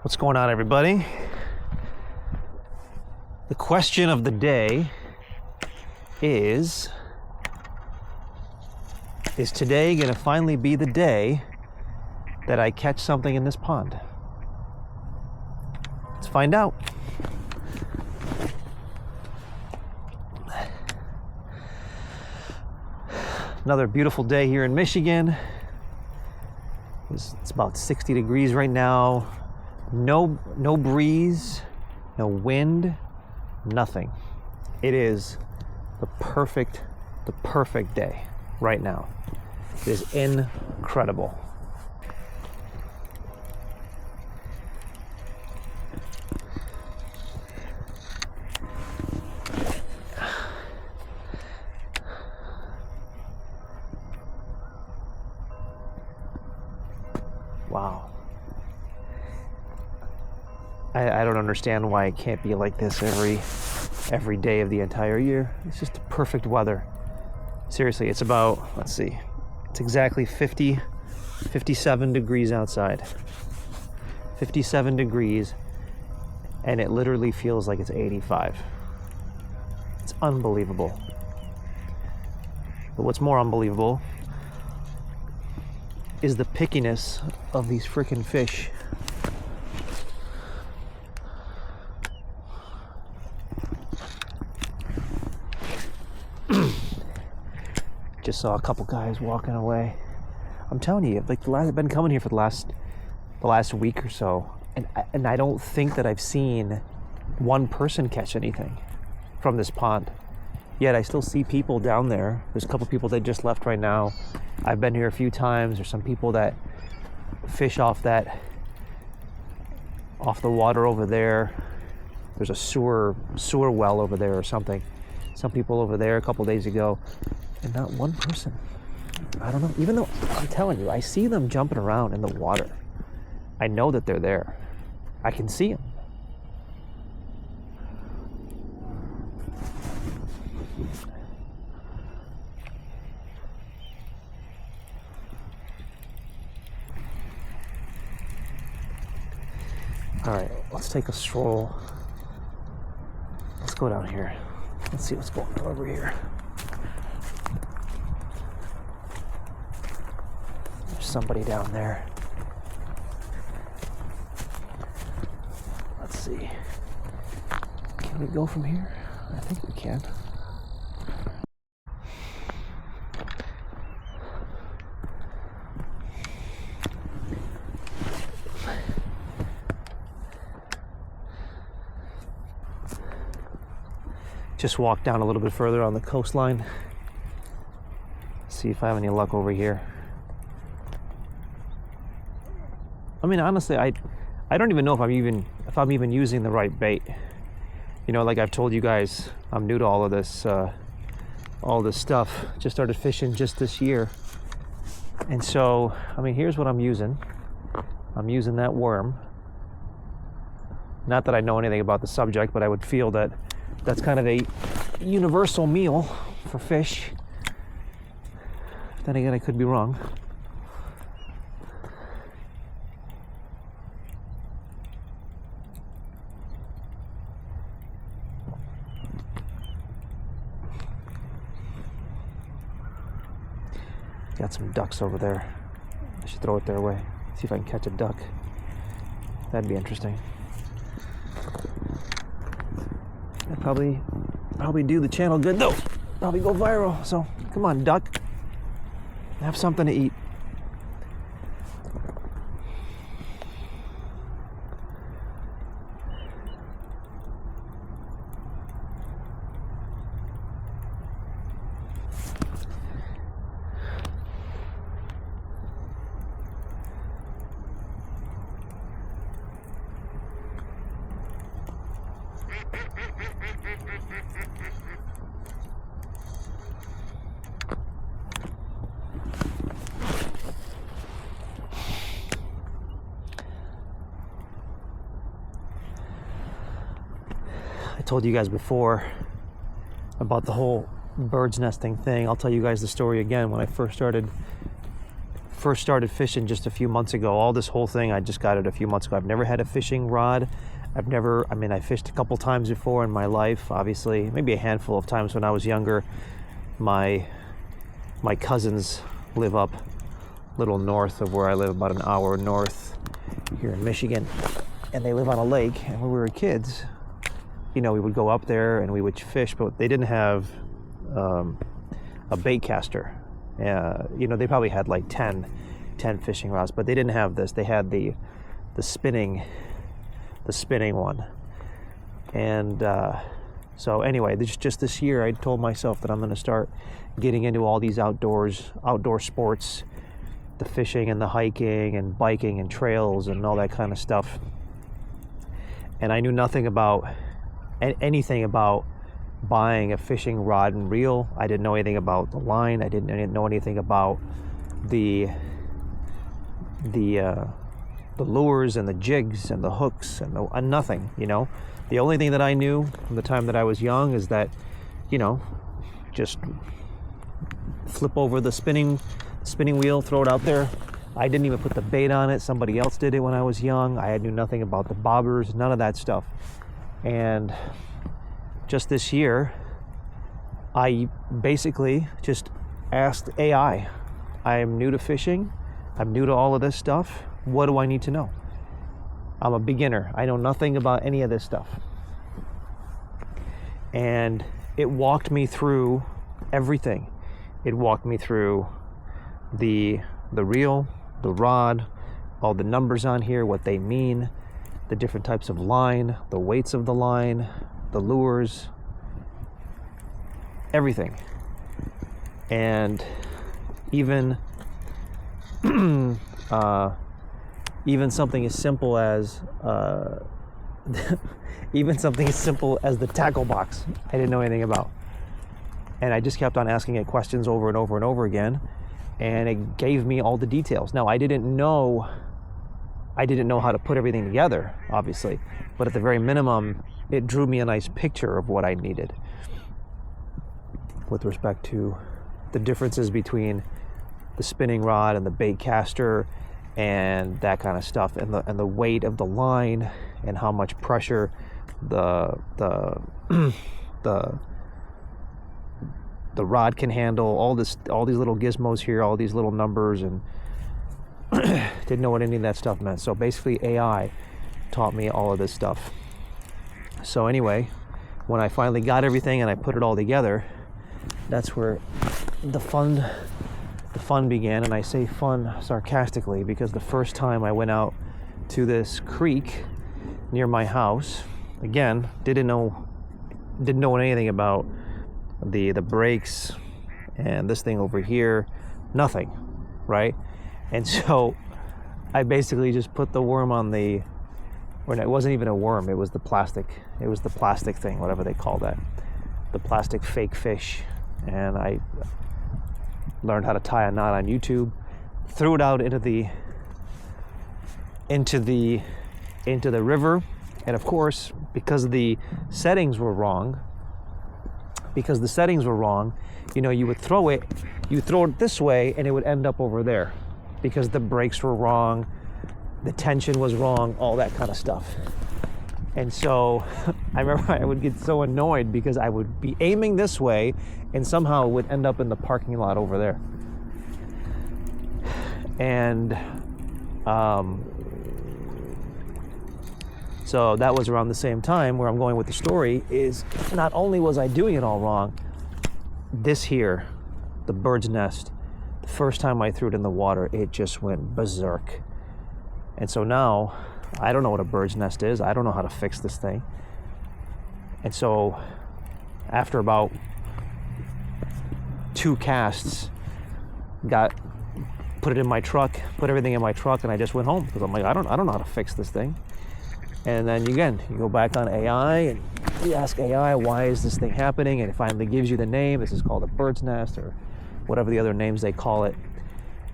What's going on, everybody? The question of the day is today going to finally be the day that I catch something in this pond? Let's find out. Another beautiful day here in Michigan. It's about 60 degrees right now. No breeze, no wind, nothing. It is the perfect day right now. It is incredible. Wow. I don't understand why it can't be like this every day of the entire year. It's just perfect weather. Seriously, it's about, let's see, it's exactly 57 degrees outside. 57 degrees, and it literally feels like it's 85. It's unbelievable. But what's more unbelievable is the pickiness of these freaking fish. Just saw a couple guys walking away. I'm telling you, I've been coming here for the last week or so, and I don't think that I've seen one person catch anything from this pond. Yet I still see people down there. There's a couple people that just left right now. I've been here a few times. There's some people that fish off the water over there. There's a sewer well over there or something. Some people over there a couple days ago, and not one person. I don't know. Even though I'm telling you, I see them jumping around in the water. I know that they're there. I can see them. All right, let's take a stroll. Let's go down here. Let's see what's going on over here. There's somebody down there. Let's see. Can we go from here? I think we can. Just walk down a little bit further on the coastline. See if I have any luck over here. I mean, honestly, I don't even know if I'm even using the right bait. You know, like I've told you guys, I'm new to all this stuff. Just started fishing just this year. And so, I mean, here's what I'm using. I'm using that worm. Not that I know anything about the subject, but I would feel that that's kind of a universal meal for fish. Then again, I could be wrong. Got some ducks over there. I should throw it their way. See if I can catch a duck. That'd be interesting. I'd probably do the channel good though. Probably go viral. So come on, duck. Have something to eat. I told you guys before about the whole bird's nesting thing. I'll tell you guys the story again. When I first first started fishing just a few months ago. All this whole thing, I just got it a few months ago. I've never had a fishing rod. I fished a couple times before in my life, obviously, maybe a handful of times when I was younger. My cousins live up a little north of where I live, about an hour north here in Michigan, and they live on a lake. And when we were kids, we would go up there and we would fish, but they didn't have a bait caster. They probably had like 10 fishing rods, but they didn't have this. They had the spinning one. And so anyway, just this year, I told myself that I'm going to start getting into all these outdoor sports, the fishing and the hiking and biking and trails and all that kind of stuff. And I knew nothing about anything about buying a fishing rod and reel. I didn't know anything about the line. I didn't know anything about the lures and the jigs and the hooks and nothing. The only thing that I knew from the time that I was young is that just flip over the spinning wheel, throw it out there. I didn't even put the bait on it. Somebody else did it when I was young. I knew nothing about the bobbers, none of that stuff. And just this year, I basically just asked AI. I am new to fishing. I'm new to all of this stuff. What do I need to know? I'm a beginner. I know nothing about any of this stuff. And it walked me through everything. It walked me through the reel, the rod, all the numbers on here, what they mean, the different types of line, the weights of the line, the lures, everything. And even something as simple as the tackle box, I didn't know anything about. And I just kept on asking it questions over and over and over again, and it gave me all the details. Now, I didn't know how to put everything together, obviously, but at the very minimum, it drew me a nice picture of what I needed with respect to the differences between the spinning rod and the bait caster and that kind of stuff, and the weight of the line and how much pressure the rod can handle, all these little gizmos here, all these little numbers, and didn't know what any of that stuff meant. So basically AI taught me all of this stuff. So anyway, when I finally got everything and I put it all together, that's where the fun began. And I say fun sarcastically because the first time I went out to this creek near my house, again, didn't know anything about the brakes and this thing over here, nothing, right? And so I basically just put the worm on it wasn't even a worm, it was the plastic thing, whatever they call that, the plastic fake fish. And I learned how to tie a knot on YouTube, threw it out into the river, and of course, because the settings were wrong, you would throw it this way and it would end up over there because the brakes were wrong, the tension was wrong, all that kind of stuff. And so I remember I would get so annoyed because I would be aiming this way and somehow it would end up in the parking lot over there. And so that was around the same time where I'm going with the story is not only was I doing it all wrong, this here, the bird's nest, the first time I threw it in the water, it just went berserk. And so now I don't know what a bird's nest is. I don't know how to fix this thing. And so after about 2 casts, put it in my truck, put everything in my truck, and I just went home because I'm like, I don't know how to fix this thing. And then again, you go back on AI and you ask AI, why is this thing happening? And it finally gives you the name. This is called a bird's nest or whatever the other names they call it.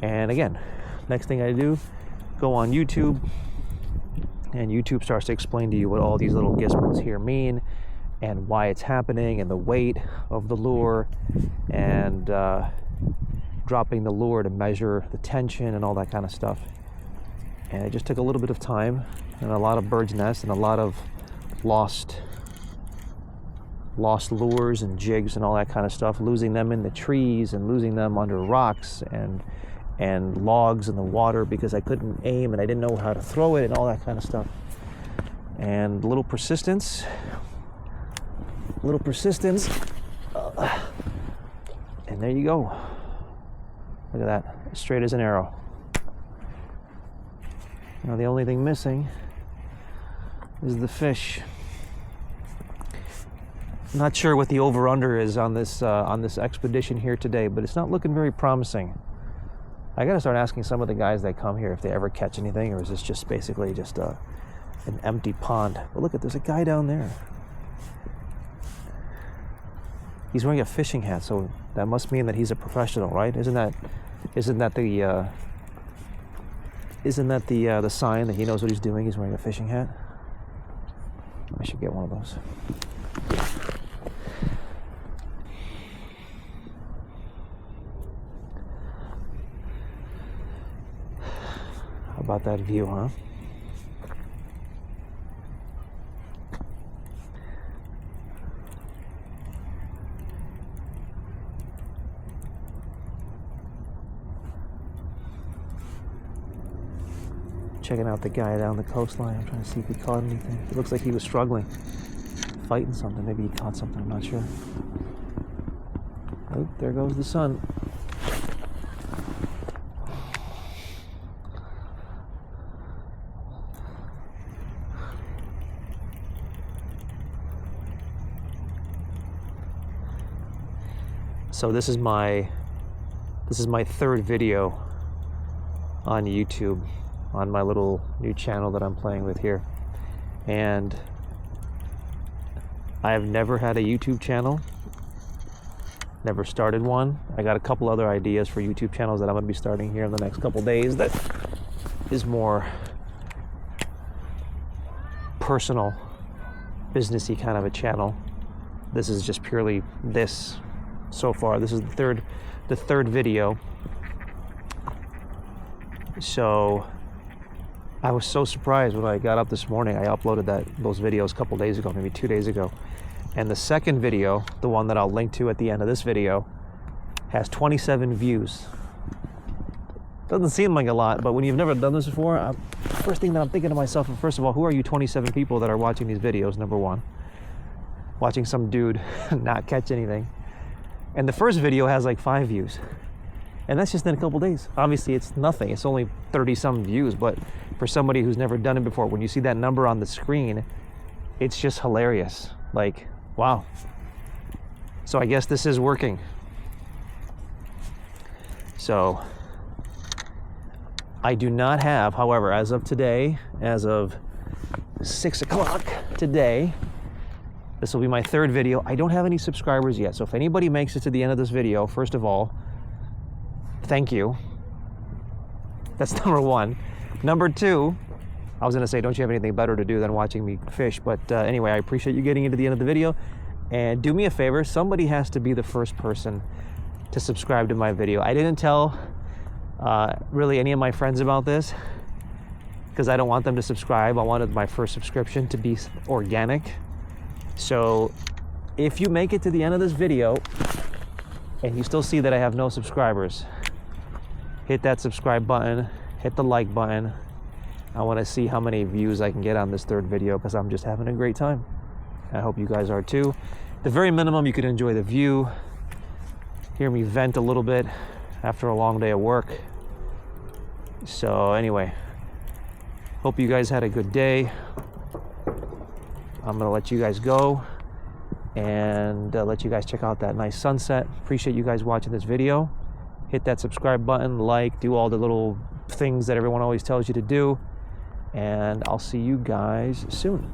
And again, next thing I do, go on YouTube, and YouTube starts to explain to you what all these little gizmos here mean and why it's happening and the weight of the lure. And dropping the lure to measure the tension and all that kind of stuff. And it just took a little bit of time and a lot of birds' nests and a lot of lost lures and jigs and all that kind of stuff, losing them in the trees and losing them under rocks and logs in the water because I couldn't aim and I didn't know how to throw it and all that kind of stuff. And a little persistence, and there you go. Look at that, straight as an arrow. Now the only thing missing is the fish. Not sure what the over-under is on this expedition here today, but it's not looking very promising. I gotta start asking some of the guys that come here if they ever catch anything, or is this just basically just an empty pond. But look at, there's a guy down there. He's wearing a fishing hat, so that must mean that he's a professional, right? Isn't that the sign that he knows what he's doing? He's wearing a fishing hat. I should get one of those. How about that view, huh? Checking out the guy down the coastline. I'm trying to see if he caught anything. It looks like he was struggling, fighting something. Maybe he caught something, I'm not sure. Oh, there goes the sun. So this is my third video on YouTube, on my little new channel that I'm playing with here. And I have never had a YouTube channel, never started one. I got a couple other ideas for YouTube channels that I'm gonna be starting here in the next couple days that is more personal, businessy kind of a channel. This is just purely this so far. This is the third video. So I was so surprised when I got up this morning. I uploaded those videos a couple days ago, maybe 2 days ago. And the second video, the one that I'll link to at the end of this video, has 27 views. Doesn't seem like a lot, but when you've never done this before, first thing that I'm thinking to myself, first of all, who are you 27 people that are watching these videos, number one? Watching some dude not catch anything. And the first video has like 5 views. And that's just in a couple days. Obviously, it's nothing. It's only 30-some views, but for somebody who's never done it before, when you see that number on the screen, it's just hilarious. Like, wow. So I guess this is working. So I do not have, however, as of today, as of 6 o'clock today, this will be my third video. I don't have any subscribers yet. So if anybody makes it to the end of this video, first of all, thank you. That's number one. Number two, I was gonna say, don't you have anything better to do than watching me fish? But anyway, I appreciate you getting into the end of the video. And do me a favor, somebody has to be the first person to subscribe to my video. I didn't tell really any of my friends about this because I don't want them to subscribe. I wanted my first subscription to be organic. So if you make it to the end of this video and you still see that I have no subscribers, hit that subscribe button, hit the like button. I want to see how many views I can get on this third video because I'm just having a great time. I hope you guys are too. At the very minimum, you can enjoy the view, hear me vent a little bit after a long day of work. So anyway, hope you guys had a good day. I'm gonna let you guys go and let you guys check out that nice sunset. Appreciate you guys watching this video. Hit that subscribe button, like, do all the little things that everyone always tells you to do. And I'll see you guys soon.